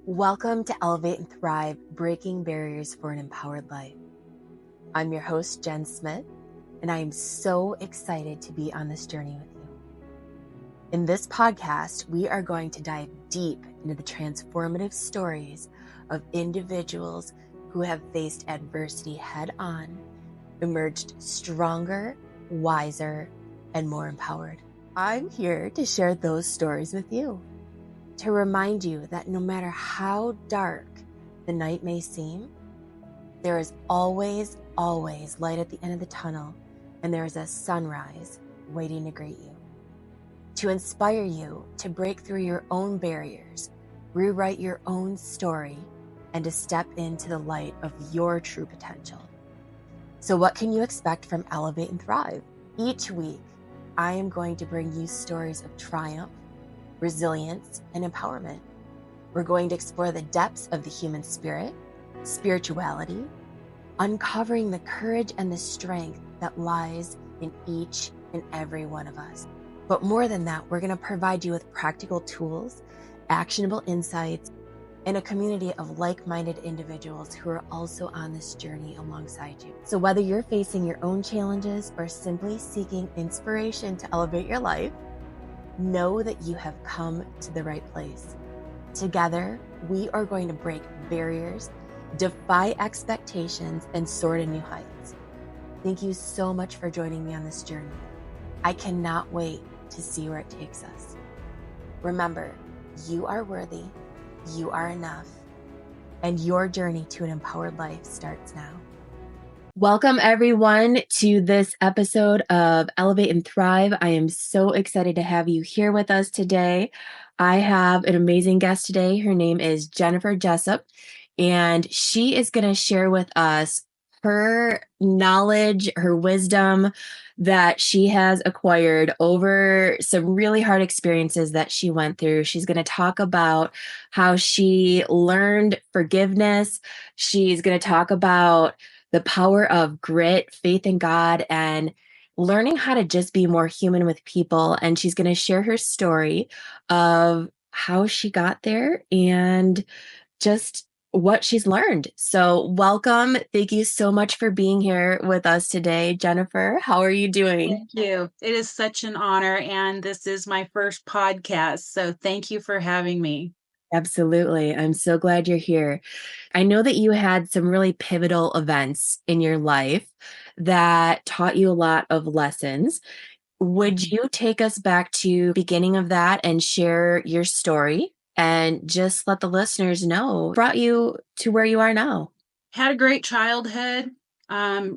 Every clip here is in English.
Welcome to Elevate and Thrive, Breaking Barriers for an Empowered Life. I'm your host, Jen Smith, and I am so excited to be on this journey with you. In this podcast, we are going to dive deep into the transformative stories of individuals who have faced adversity head-on, emerged stronger, wiser, and more empowered. I'm here to share those stories with you, to remind you that no matter how dark the night may seem, there is always light at the end of the tunnel, and there is a sunrise waiting to greet you. To inspire you to break through your own barriers, rewrite your own story, and to step into the light of your true potential. So what can you expect from Elevate and Thrive? Each week, I am going to bring you stories of triumph, resilience, and empowerment. We're going to explore the depths of the human spirit, spirituality, uncovering the courage and the strength that lies in each and every one of us. But more than that, we're going to provide you with practical tools, actionable insights, and a community of like-minded individuals who are also on this journey alongside you. So whether you're facing your own challenges or simply seeking inspiration to elevate your life, know that you have come to the right place. Together, we are going to break barriers, defy expectations, and soar to new heights. Thank you so much for joining me on this journey. I cannot wait to see where it takes us. Remember, you are worthy, you are enough, and your journey to an empowered life starts now. Welcome everyone to this episode of Elevate and Thrive. I am so excited to have you here with us today. I have an amazing guest today. Her name is Jessup, and she is going to share with us her knowledge, her wisdom that she has acquired over some really hard experiences that she went through. She's going to talk about how she learned forgiveness. She's going to talk about the power of grit, faith in God, and learning how to just be more human with people. And she's going to share her story of how she got there and just what she's learned. So welcome. Thank you so much for being here with us today. Jennifer, how are you doing? Thank you. It is such an honor, and this is my first podcast. So thank you for having me. Absolutely. I'm so glad you're here. I know that you had some really pivotal events in your life that taught you a lot of lessons. Would you take us back to the beginning of that and share your story and just let the listeners know what brought you to where you are now? Had a great childhood,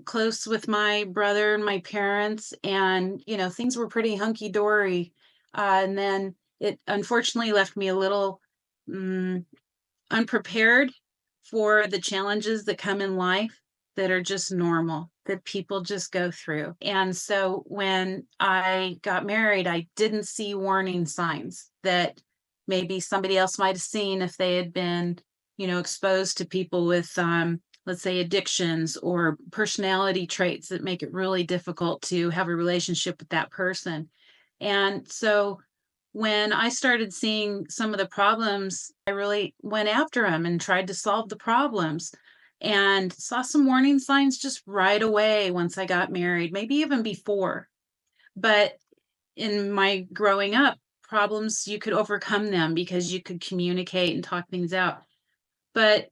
close with my brother and my parents, and things were pretty hunky dory. And then it unfortunately left me a little unprepared for the challenges that come in life that are just normal, that people just go through. And so when I got married, I didn't see warning signs that maybe somebody else might have seen if they had been, exposed to people with, let's say, addictions or personality traits that make it really difficult to have a relationship with that person. And so when I started seeing some of the problems, I really went after them and tried to solve the problems and saw some warning signs just right away once I got married, maybe even before. But in my growing up, problems, you could overcome them because you could communicate and talk things out. But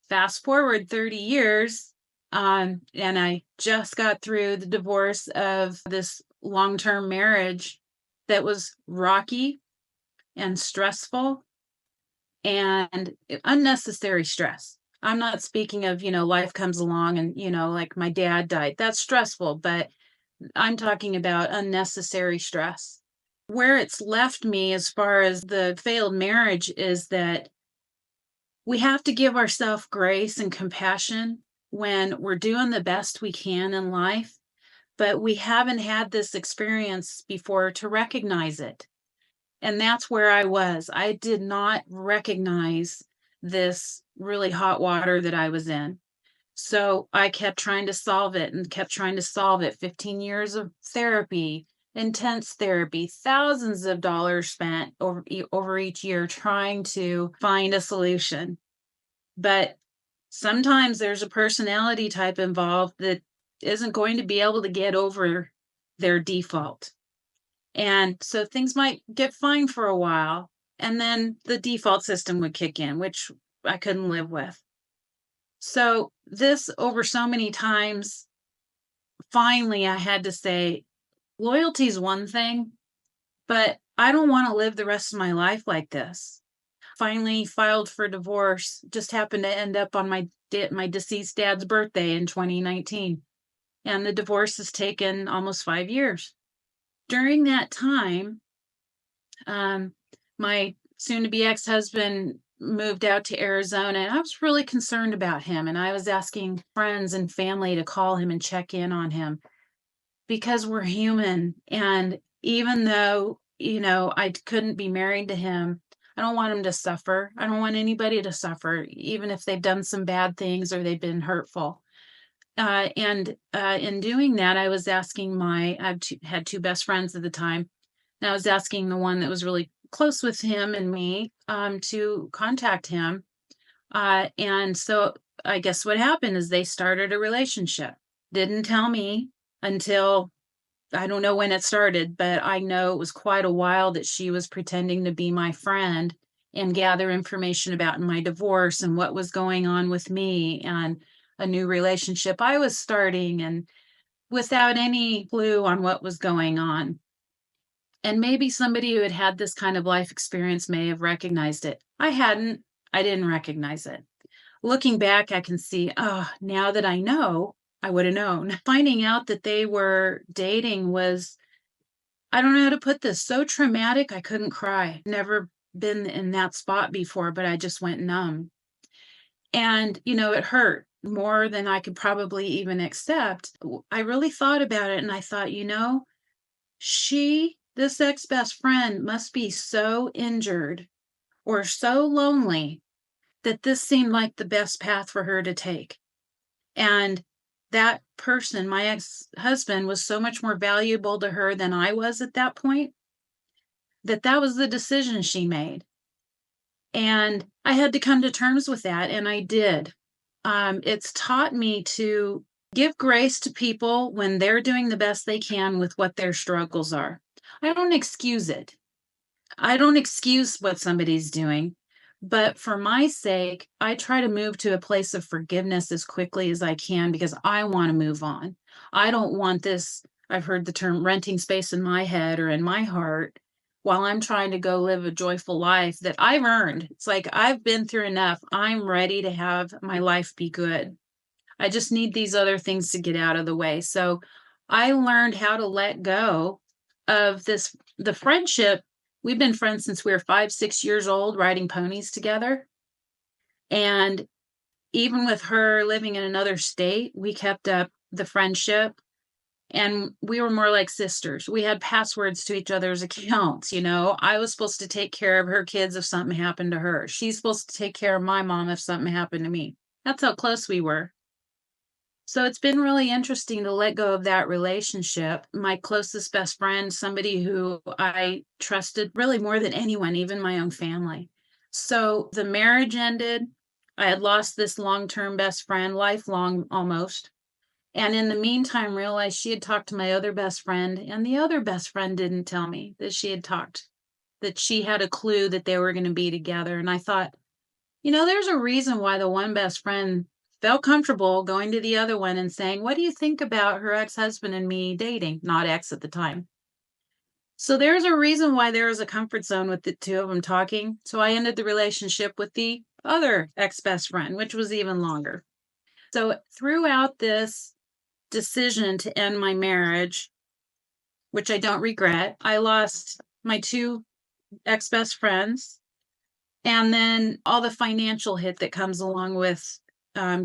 fast forward 30 years, and I just got through the divorce of this long-term marriage that was rocky and stressful and unnecessary stress. I'm not speaking of, life comes along and, like my dad died. That's stressful, but I'm talking about unnecessary stress. Where it's left me as far as the failed marriage is that we have to give ourselves grace and compassion when we're doing the best we can in life, but we haven't had this experience before to recognize it. And that's where I was. I did not recognize this really hot water that I was in. So I kept trying to solve it and kept trying to solve it. 15 years of therapy intense therapy, thousands of dollars spent over each year trying to find a solution. But sometimes there's a personality type involved that isn't going to be able to get over their default. And so things might get fine for a while, and then the default system would kick in, which I couldn't live with. So this over so many times, finally I had to say, loyalty is one thing, but I don't want to live the rest of my life like this. Finally filed for divorce, just happened to end up on my deceased dad's birthday in 2019. And the divorce has taken almost 5 years. During that time, my soon-to-be ex-husband moved out to Arizona, and I was really concerned about him. And I was asking friends and family to call him and check in on him because we're human. And even though, I couldn't be married to him, I don't want him to suffer. I don't want anybody to suffer, even if they've done some bad things or they've been hurtful. And in doing that, I was asking I had two best friends at the time. And I was asking the one that was really close with him and me to contact him. And so I guess what happened is they started a relationship. Didn't tell me until I don't know when it started, but I know it was quite a while that she was pretending to be my friend and gather information about my divorce and what was going on with me and a new relationship I was starting, and without any clue on what was going on. And maybe somebody who had had this kind of life experience may have recognized it. I hadn't. I didn't recognize it. Looking back, I can see, now that I know, I would have known. Finding out that they were dating was, I don't know how to put this, so traumatic, I couldn't cry. Never been in that spot before, but I just went numb. And, it hurt more than I could probably even accept. I really thought about it and I thought, this ex best friend must be so injured or so lonely that this seemed like the best path for her to take. And that person, my ex-husband, was so much more valuable to her than I was at that point, that was the decision she made. And I had to come to terms with that, and I did. It's taught me to give grace to people when they're doing the best they can with what their struggles are. I don't excuse it. I don't excuse what somebody's doing. But for my sake, I try to move to a place of forgiveness as quickly as I can because I want to move on. I don't want this, I've heard the term renting space in my head or in my heart while I'm trying to go live a joyful life that I've earned. It's like I've been through enough. I'm ready to have my life be good. I just need these other things to get out of the way. So I learned how to let go of the friendship. We've been friends since we were 5, 6 years old, riding ponies together. And even with her living in another state, we kept up the friendship. And we were more like sisters. We had passwords to each other's accounts. I was supposed to take care of her kids if something happened to her. She's supposed to take care of my mom if something happened to me. That's how close we were. So it's been really interesting to let go of that relationship. My closest best friend, somebody who I trusted really more than anyone, even my own family. So the marriage ended. I had lost this long-term best friend, lifelong almost. And in the meantime, realized she had talked to my other best friend, and the other best friend didn't tell me that she had talked, that she had a clue that they were going to be together. And I thought, there's a reason why the one best friend felt comfortable going to the other one and saying, what do you think about her ex-husband and me dating? Not ex at the time. So there's a reason why there is a comfort zone with the two of them talking. So I ended the relationship with the other ex-best friend, which was even longer. So throughout this decision to end my marriage, which I don't regret, I lost my two ex-best friends, and then all the financial hit that comes along with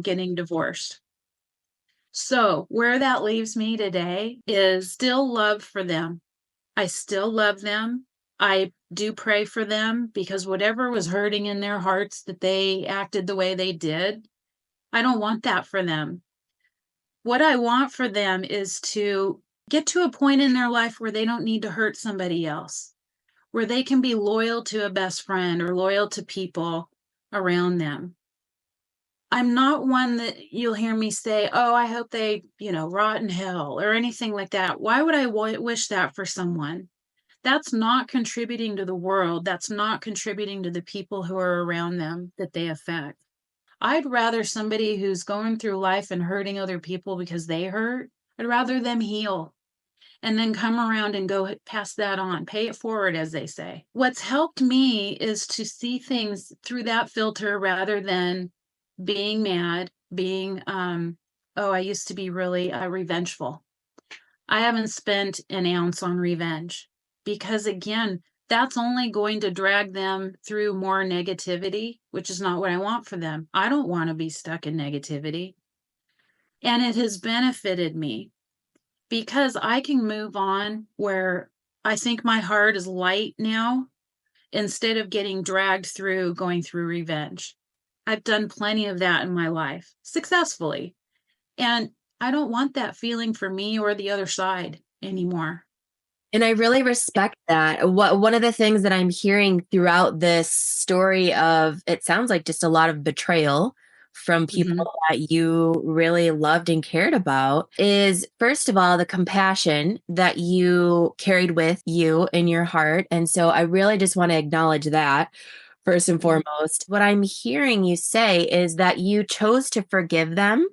getting divorced. So where that leaves me today is still love for them. I still love them. I do pray for them because whatever was hurting in their hearts that they acted the way they did, I don't want that for them. What I want for them is to get to a point in their life where they don't need to hurt somebody else, where they can be loyal to a best friend or loyal to people around them. I'm not one that you'll hear me say, "Oh, I hope they, rot in hell," or anything like that. Why would I wish that for someone? That's not contributing to the world. That's not contributing to the people who are around them that they affect. I'd rather somebody who's going through life and hurting other people because they hurt, I'd rather them heal and then come around and go pass that on, pay it forward, as they say. What's helped me is to see things through that filter rather than being mad, being, oh, I used to be really revengeful. I haven't spent an ounce on revenge because, again, that's only going to drag them through more negativity, which is not what I want for them. I don't want to be stuck in negativity. And it has benefited me because I can move on where I think my heart is light now instead of getting dragged through going through revenge. I've done plenty of that in my life successfully. And I don't want that feeling for me or the other side anymore. And I really respect that. One of the things that I'm hearing throughout this story of, it sounds like just a lot of betrayal from people Mhm. that you really loved and cared about is, first of all, the compassion that you carried with you in your heart. And so I really just want to acknowledge that first and foremost. What I'm hearing you say is that you chose to forgive them,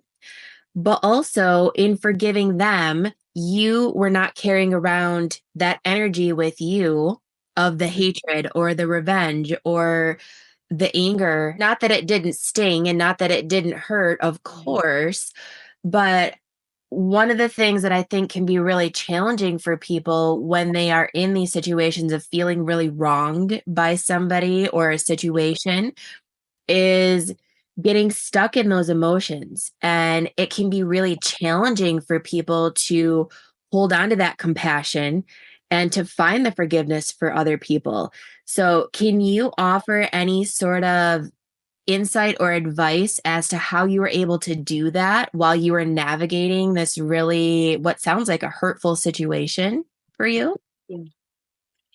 but also in forgiving them, you were not carrying around that energy with you of the hatred or the revenge or the anger. Not that it didn't sting and not that it didn't hurt, of course, but one of the things that I think can be really challenging for people when they are in these situations of feeling really wronged by somebody or a situation is getting stuck in those emotions. And it can be really challenging for people to hold on to that compassion and to find the forgiveness for other people. So, can you offer any sort of insight or advice as to how you were able to do that while you were navigating this really, what sounds like a hurtful situation for you?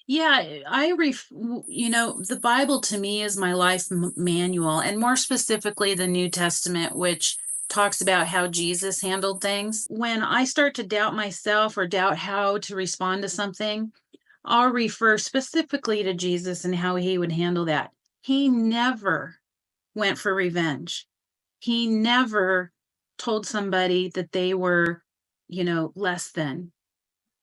Yeah, the Bible to me is my life manual, and more specifically, the New Testament, which talks about how Jesus handled things. When I start to doubt myself or doubt how to respond to something, I'll refer specifically to Jesus and how he would handle that. He never went for revenge. He never told somebody that they were, less than.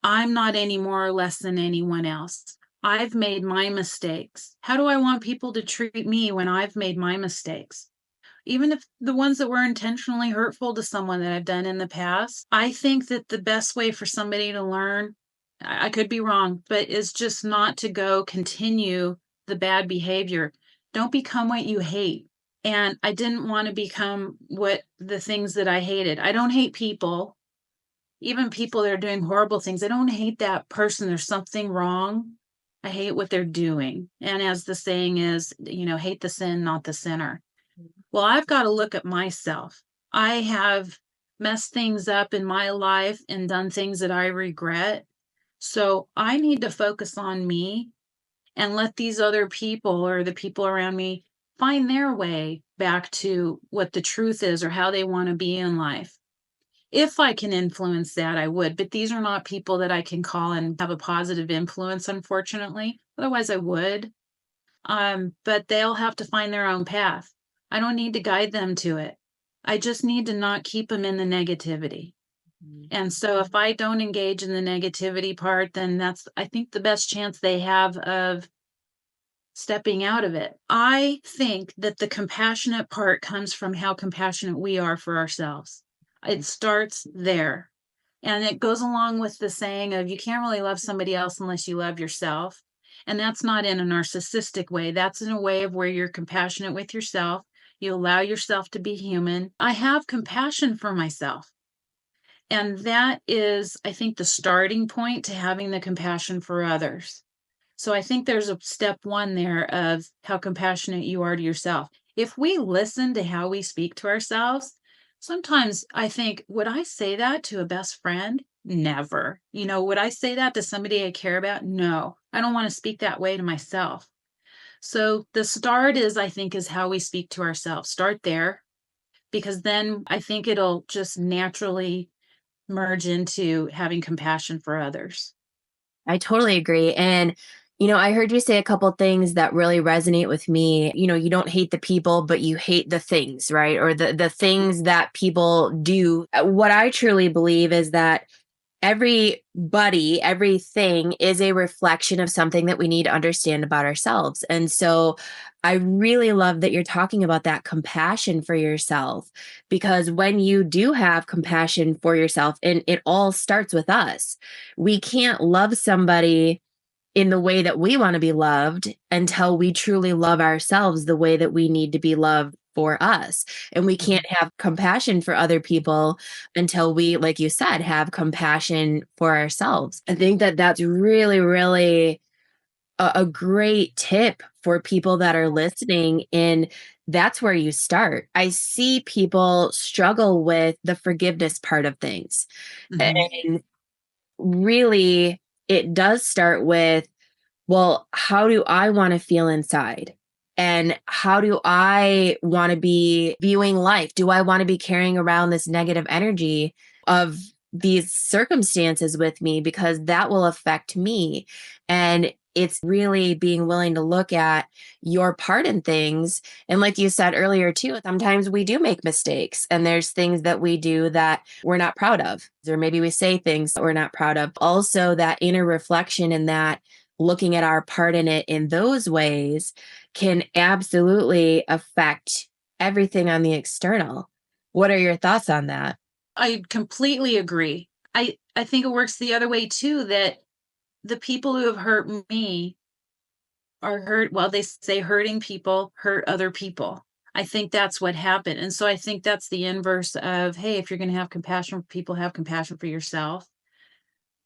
I'm not any more or less than anyone else. I've made my mistakes. How do I want people to treat me when I've made my mistakes? Even if the ones that were intentionally hurtful to someone that I've done in the past, I think that the best way for somebody to learn, I could be wrong, but is just not to go continue the bad behavior. Don't become what you hate. And I didn't want to become what the things that I hated. I don't hate people, even people that are doing horrible things. I don't hate that person. There's something wrong. I hate what they're doing. And as the saying is, hate the sin, not the sinner. Well, I've got to look at myself. I have messed things up in my life and done things that I regret. So I need to focus on me and let these other people or the people around me find their way back to what the truth is or how they want to be in life. If I can influence that, I would. But these are not people that I can call and have a positive influence, unfortunately. Otherwise, I would. But they'll have to find their own path. I don't need to guide them to it. I just need to not keep them in the negativity. And so if I don't engage in the negativity part, then that's, I think, the best chance they have of stepping out of it. I think that the compassionate part comes from how compassionate we are for ourselves. It starts there. And it goes along with the saying of you can't really love somebody else unless you love yourself. And that's not in a narcissistic way. That's in a way of where you're compassionate with yourself. You allow yourself to be human. I have compassion for myself. And that is, I think, the starting point to having the compassion for others. So I think there's a step one there of how compassionate you are to yourself. If we listen to how we speak to ourselves, sometimes I think, would I say that to a best friend? Never. Would I say that to somebody I care about? No, I don't want to speak that way to myself. So the start I think, is how we speak to ourselves. Start there, because then I think it'll just naturally merge into having compassion for others. I totally agree. And, I heard you say a couple things that really resonate with me. You don't hate the people, but you hate the things, right? Or the things that people do. What I truly believe is that everybody, everything is a reflection of something that we need to understand about ourselves. And so I really love that you're talking about that compassion for yourself, because when you do have compassion for yourself, and it all starts with us, we can't love somebody in the way that we want to be loved until we truly love ourselves the way that we need to be loved for us. And we Mhm. can't have compassion for other people until we, like you said, have compassion for ourselves. I think that that's really, really a great tip for people that are listening. And that's where you start. I see people struggle with the forgiveness part of things. Mhm. And really, it does start with, well, how do I want to feel inside? And how do I want to be viewing life? Do I want to be carrying around this negative energy of these circumstances with me? Because that will affect me. And it's really being willing to look at your part in things. And like you said earlier, too, sometimes we do make mistakes, and there's things that we do that we're not proud of, or maybe we say things that we're not proud of. Also, that inner reflection and that looking at our part in it in those ways can absolutely affect everything on the external. What are your thoughts on that? I completely agree. I think it works the other way too, that the people who have hurt me are they say hurting people hurt other people. I think that's what happened. And so I think that's the inverse of, hey, if you're going to have compassion for people, have compassion for yourself.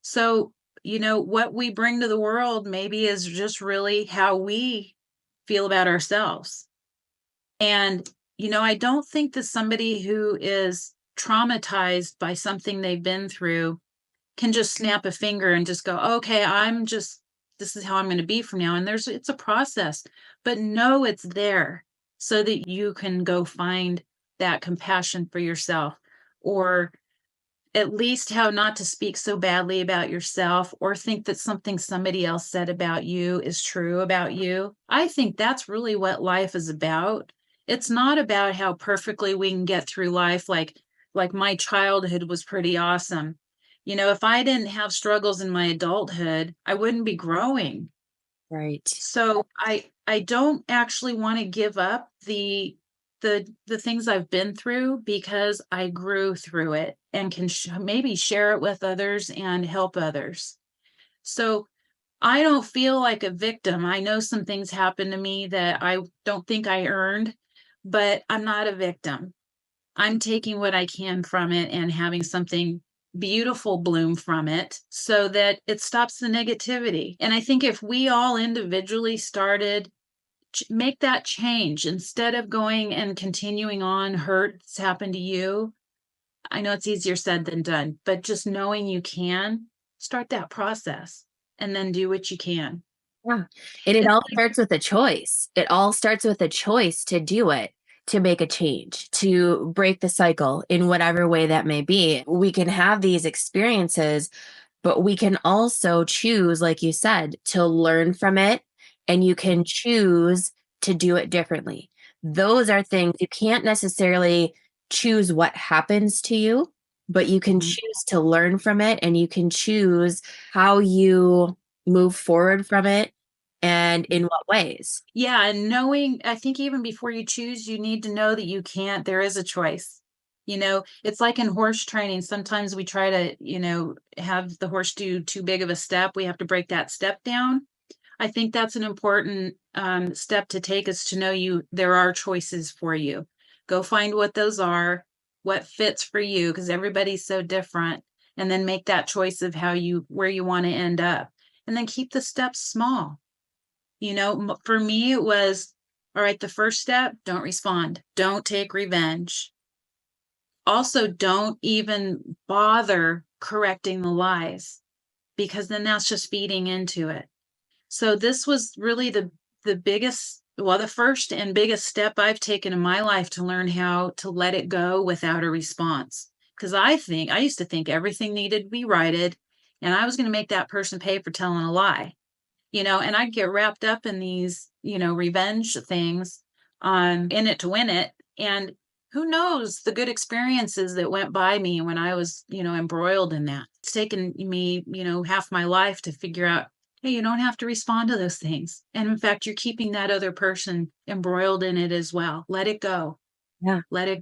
So, what we bring to the world maybe is just really how we feel about ourselves. And, I don't think that somebody who is traumatized by something they've been through can just snap a finger and just go, okay, this is how I'm going to be from now. And it's a process, but know it's there so that you can go find that compassion for yourself, or at least how not to speak so badly about yourself or think that something somebody else said about you is true about you. I think that's really what life is about. It's not about how perfectly we can get through life, like my childhood was pretty awesome. If I didn't have struggles in my adulthood, I wouldn't be growing. Right. So I don't actually want to give up the things I've been through, because I grew through it and can maybe share it with others and help others. So I don't feel like a victim. I know some things happened to me that I don't think I earned, but I'm not a victim. I'm taking what I can from it and having something beautiful bloom from it so that it stops the negativity. And I think if we all individually started make that change, instead of going and continuing on hurts happened to you. I know it's easier said than done, but just knowing you can start that process and then do what you can. Yeah. And it all starts with a choice. It all starts with a choice to do it, to make a change, to break the cycle in whatever way that may be. We can have these experiences, but we can also choose, like you said, to learn from it, and you can choose to do it differently. Those are things you can't necessarily choose what happens to you, but you can Mhm. choose to learn from it, and you can choose how you move forward from it and in what ways. Yeah, and I think even before you choose, you need to know that you can't, there is a choice. It's like in horse training. Sometimes we try to, have the horse do too big of a step. We have to break that step down. I think that's an important step to take, is to know there are choices for you. Go find what those are, what fits for you, because everybody's so different, and then make that choice of where you want to end up, and then keep the steps small. For me, it was, all right, the first step, don't respond, don't take revenge. Also, don't even bother correcting the lies, because then that's just feeding into it. So this was really the biggest, well, the first and biggest step I've taken in my life to learn how to let it go without a response. Because I used to think everything needed to be righted, and I was going to make that person pay for telling a lie, and I'd get wrapped up in these, revenge things, in it to win it. And who knows the good experiences that went by me when I was, embroiled in that. It's taken me, half my life to figure out, hey, you don't have to respond to those things. And in fact, you're keeping that other person embroiled in it as well. Let it go. Yeah. Let it.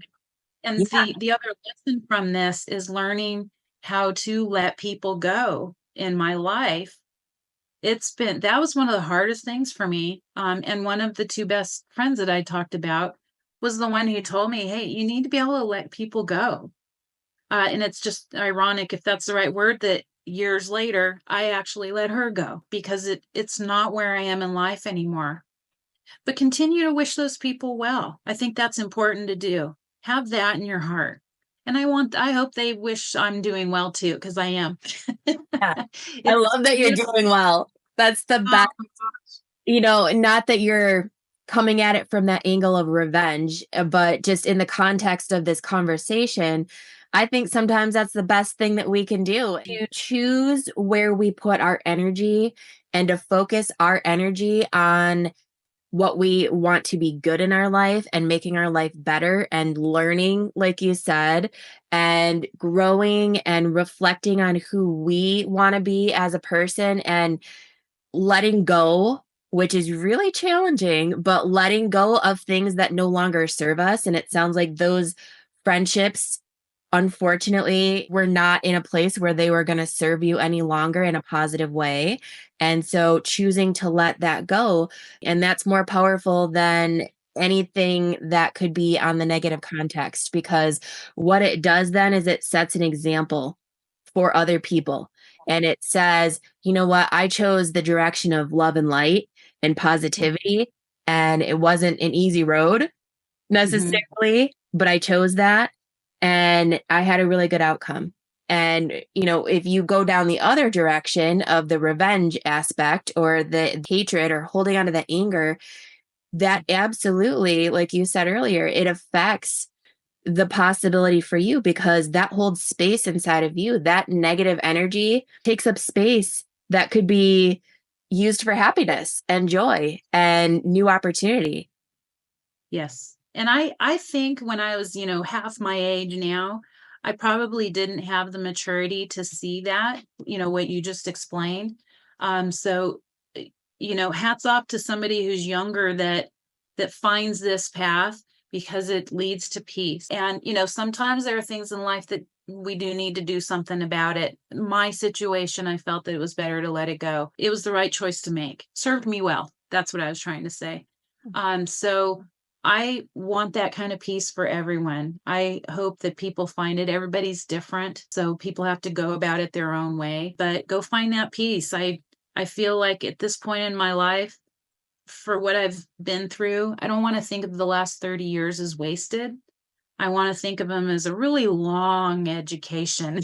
And Yeah. the other lesson from this is learning how to let people go in my life. That was one of the hardest things for me. And one of the two best friends that I talked about was the one who told me, hey, you need to be able to let people go. And it's just ironic, if that's the right word, that years later, I actually let her go because it's not where I am in life anymore. But continue to wish those people well. I think that's important to do. Have that in your heart. And I hope they wish I'm doing well too, because I am. Yeah. I It's love that you're just, doing well. That's the oh best. my gosh. Not that you're coming at it from that angle of revenge, but just in the context of this conversation, I think sometimes that's the best thing that we can do, to choose where we put our energy and to focus our energy on what we want to be good in our life and making our life better and learning, like you said, and growing and reflecting on who we want to be as a person, and letting go, which is really challenging, but letting go of things that no longer serve us. And it sounds like those friendships, unfortunately, were not in a place where they were going to serve you any longer in a positive way. And so choosing to let that go, and that's more powerful than anything that could be on the negative context, because what it does then is it sets an example for other people. And it says, you know what, I chose the direction of love and light and positivity. And it wasn't an easy road Mhm. necessarily, but I chose that and I had a really good outcome. And, if you go down the other direction of the revenge aspect or the hatred or holding on to that anger, that absolutely, like you said earlier, it affects the possibility for you, because that holds space inside of you. That negative energy takes up space that could be used for happiness and joy and new opportunity. Yes. And I think when I was, half my age now, I probably didn't have the maturity to see that, what you just explained. So, hats off to somebody who's younger that finds this path, because it leads to peace. And, sometimes there are things in life that we do need to do something about it. My situation, I felt that it was better to let it go. It was the right choice to make. Served me well. That's what I was trying to say. So I want that kind of peace for everyone. I hope that people find it. Everybody's different, so people have to go about it their own way, but go find that peace. I feel like at this point in my life, for what I've been through, I don't want to think of the last 30 years as wasted. I want to think of them as a really long education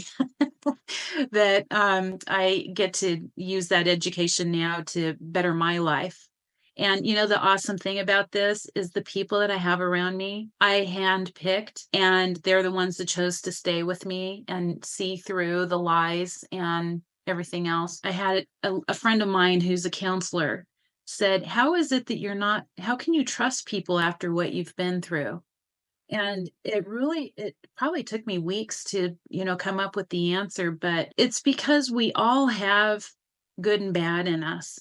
that I get to use that education now to better my life. And the awesome thing about this is the people that I have around me, I handpicked, and they're the ones that chose to stay with me and see through the lies and everything else. I had a friend of mine who's a counselor said, how is it that how can you trust people after what you've been through? And it probably took me weeks to, come up with the answer, but it's because we all have good and bad in us.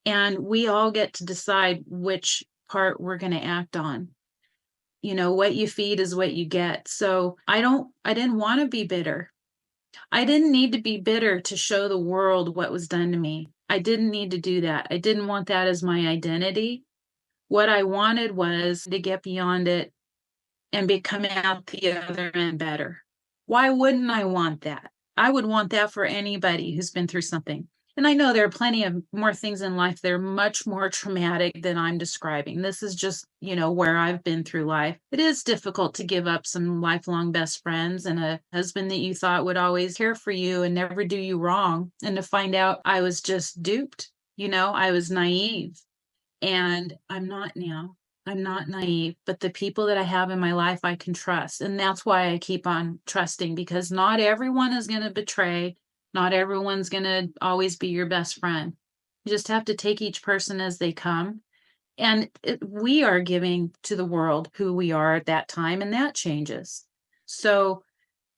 And we all get to decide which part we're going to act on. What you feed is what you get. So I didn't want to be bitter. I didn't need to be bitter to show the world what was done to me. I didn't need to do that. I didn't want that as my identity. What I wanted was to get beyond it and be coming out the other end better. Why wouldn't I want that? I would want that for anybody who's been through something. And I know there are plenty of more things in life that are much more traumatic than I'm describing. This is just, where I've been through life. It is difficult to give up some lifelong best friends and a husband that you thought would always care for you and never do you wrong. And to find out I was just duped, I was naive. And I'm not now. I'm not naive, but the people that I have in my life I can trust. And that's why I keep on trusting, because not everyone is going to betray. Not everyone's going to always be your best friend. You just have to take each person as they come. And we are giving to the world who we are at that time, and that changes. So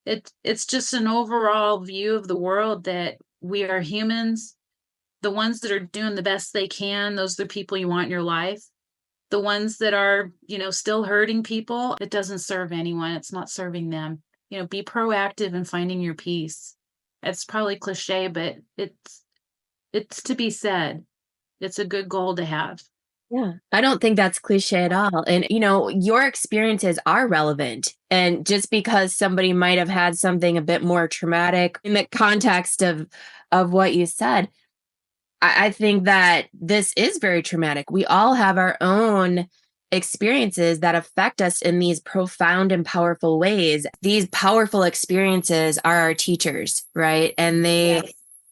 it's just an overall view of the world that we are humans. The ones that are doing the best they can, those are the people you want in your life. The ones that are, still hurting people, it doesn't serve anyone. It's not serving them. Be proactive in finding your peace. It's probably cliche, but it's to be said. It's a good goal to have. Yeah, I don't think that's cliche at all. And, your experiences are relevant. And just because somebody might have had something a bit more traumatic in the context of what you said, I think that this is very traumatic. We all have our own experiences that affect us in these profound and powerful ways. These powerful experiences are our teachers, right? And they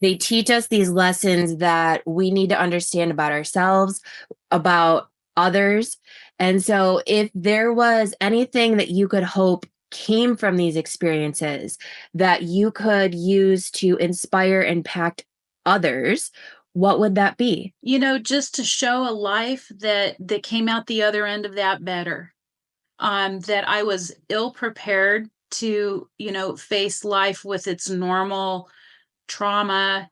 teach us these lessons that we need to understand about ourselves, about others. And so if there was anything that you could hope came from these experiences that you could use to inspire and impact others, what would that be? Just to show a life that came out the other end of that better. That I was ill prepared to, face life with its normal trauma,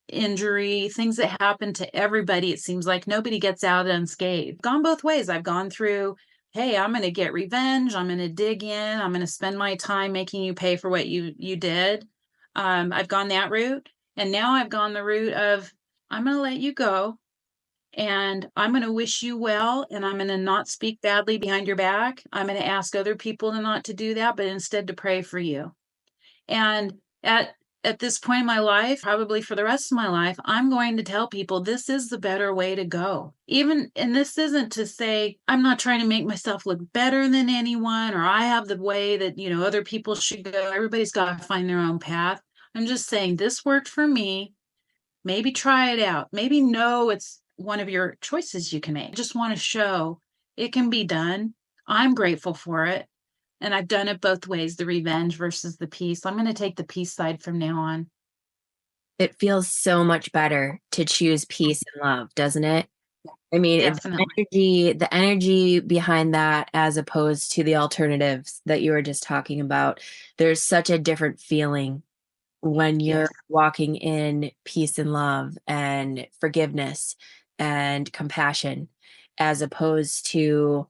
injury, things that happen to everybody. It seems like nobody gets out unscathed. Gone both ways. I've gone through, hey, I'm going to get revenge. I'm going to dig in. I'm going to spend my time making you pay for what you did. I've gone that route. And now I've gone the route of, I'm going to let you go. And I'm going to wish you well, and I'm going to not speak badly behind your back. I'm going to ask other people to not to do that, but instead to pray for you. And at this point in my life, probably for the rest of my life, I'm going to tell people this is the better way to go. And this isn't to say I'm not trying to make myself look better than anyone, or I have the way that, other people should go. Everybody's got to find their own path. I'm just saying this worked for me. Maybe try it out. Maybe know it's one of your choices you can make. I just want to show it can be done. I'm grateful for it. And I've done it both ways, the revenge versus the peace. I'm going to take the peace side from now on. It feels so much better to choose peace and love, doesn't it? I mean, Definitely. the energy behind that, as opposed to the alternatives that you were just talking about, there's such a different feeling when you're Yes. walking in peace and love and forgiveness and compassion, as opposed to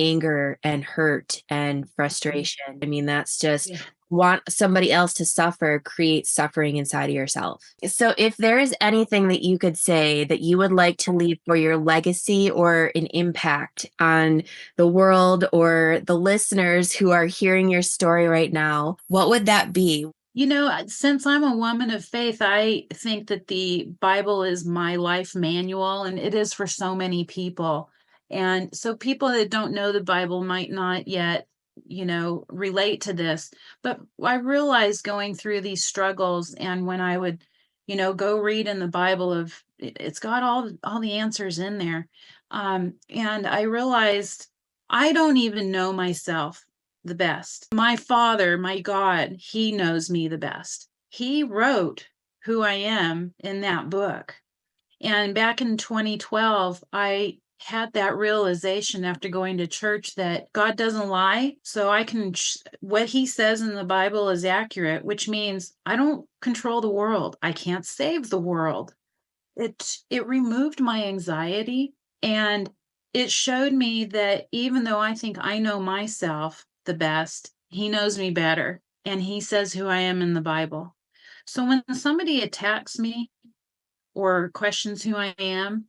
anger and hurt and frustration. I mean, that's just Yeah. want somebody else to suffer, create suffering inside of yourself. So, if there is anything that you could say that you would like to leave for your legacy or an impact on the world or the listeners who are hearing your story right now, what would that be? Since I'm a woman of faith, I think that the Bible is my life manual, and it is for so many people. And so people that don't know the Bible might not yet, relate to this. But I realized going through these struggles, and when I would, go read in the Bible it's got all the answers in there. And I realized I don't even know myself the best. My Father, my God, He knows me the best. He wrote who I am in that book. And back in 2012, I had that realization after going to church that God doesn't lie. So what He says in the Bible is accurate, which means I don't control the world. I can't save the world. It removed my anxiety, and it showed me that even though I think I know myself the best, He knows me better, and He says who I am in the Bible. So when somebody attacks me or questions who I am,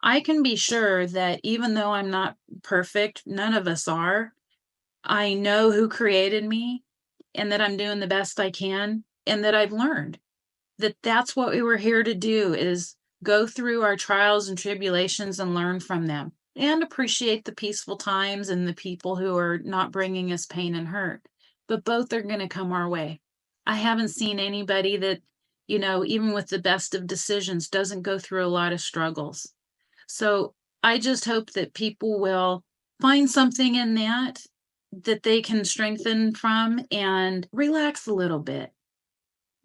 I can be sure that even though I'm not perfect, none of us are, I know who created me, and that I'm doing the best I can, and that I've learned. that that's what we were here to do, is go through our trials and tribulations and learn from them and appreciate the peaceful times and the people who are not bringing us pain and hurt. But both are going to come our way. I haven't seen anybody that, even with the best of decisions, doesn't go through a lot of struggles. So I just hope that people will find something in that they can strengthen from and relax a little bit,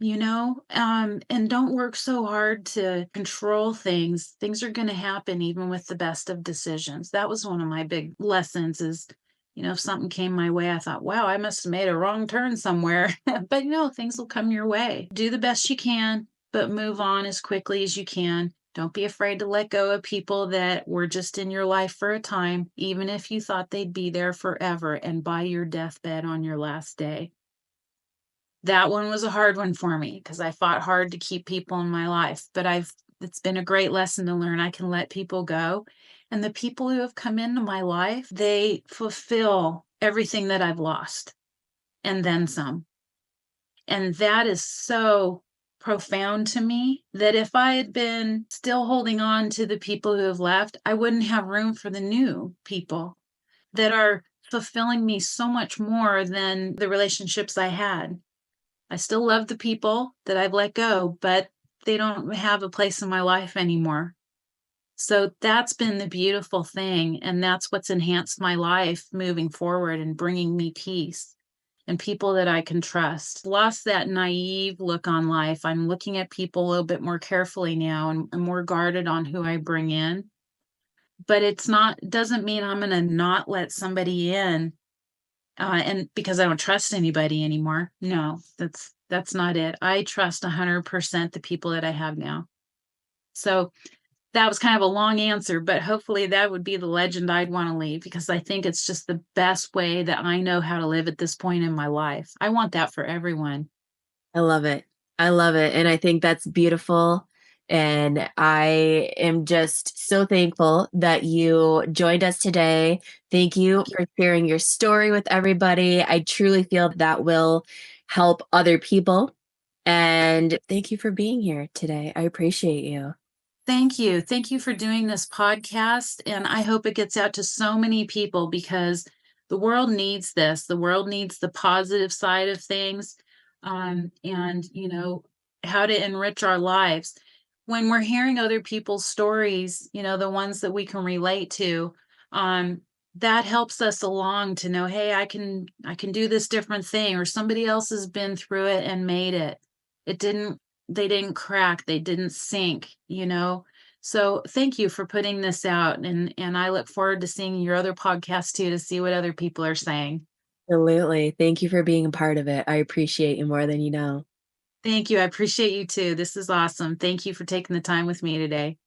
and don't work so hard to control things. Things are going to happen even with the best of decisions. That was one of my big lessons is, if something came my way, I thought, wow, I must have made a wrong turn somewhere. But things will come your way. Do the best you can, but move on as quickly as you can. Don't be afraid to let go of people that were just in your life for a time, even if you thought they'd be there forever and by your deathbed on your last day. That one was a hard one for me because I fought hard to keep people in my life, but it's been a great lesson to learn. I can let people go. And the people who have come into my life, they fulfill everything that I've lost and then some. And that is so profound to me that if I had been still holding on to the people who have left, I wouldn't have room for the new people that are fulfilling me so much more than the relationships I had. I still love the people that I've let go, but they don't have a place in my life anymore. So that's been the beautiful thing. And that's what's enhanced my life moving forward and bringing me peace and people that I can trust. Lost that naive look on life. I'm looking at people a little bit more carefully now and more guarded on who I bring in. But doesn't mean I'm going to not let somebody in. And because I don't trust anybody anymore. No, that's not it. I trust 100% the people that I have now. So that was kind of a long answer, but hopefully that would be the legend I'd want to leave, because I think it's just the best way that I know how to live at this point in my life. I want that for everyone. I love it. I love it. And I think that's beautiful. And I am just so thankful that you joined us today. Thank you for sharing your story with everybody. I truly feel that will help other people. And thank you for being here today. I appreciate you. Thank you. Thank you for doing this podcast. And I hope it gets out to so many people, because the world needs this. The world needs the positive side of things, and, how to enrich our lives. When we're hearing other people's stories, the ones that we can relate to, that helps us along to know, hey, I can do this different thing, or somebody else has been through it and made it. They didn't crack, they didn't sink. So thank you for putting this out. And I look forward to seeing your other podcasts too, to see what other people are saying. Absolutely. Thank you for being a part of it. I appreciate you more than you know. Thank you. I appreciate you too. This is awesome. Thank you for taking the time with me today.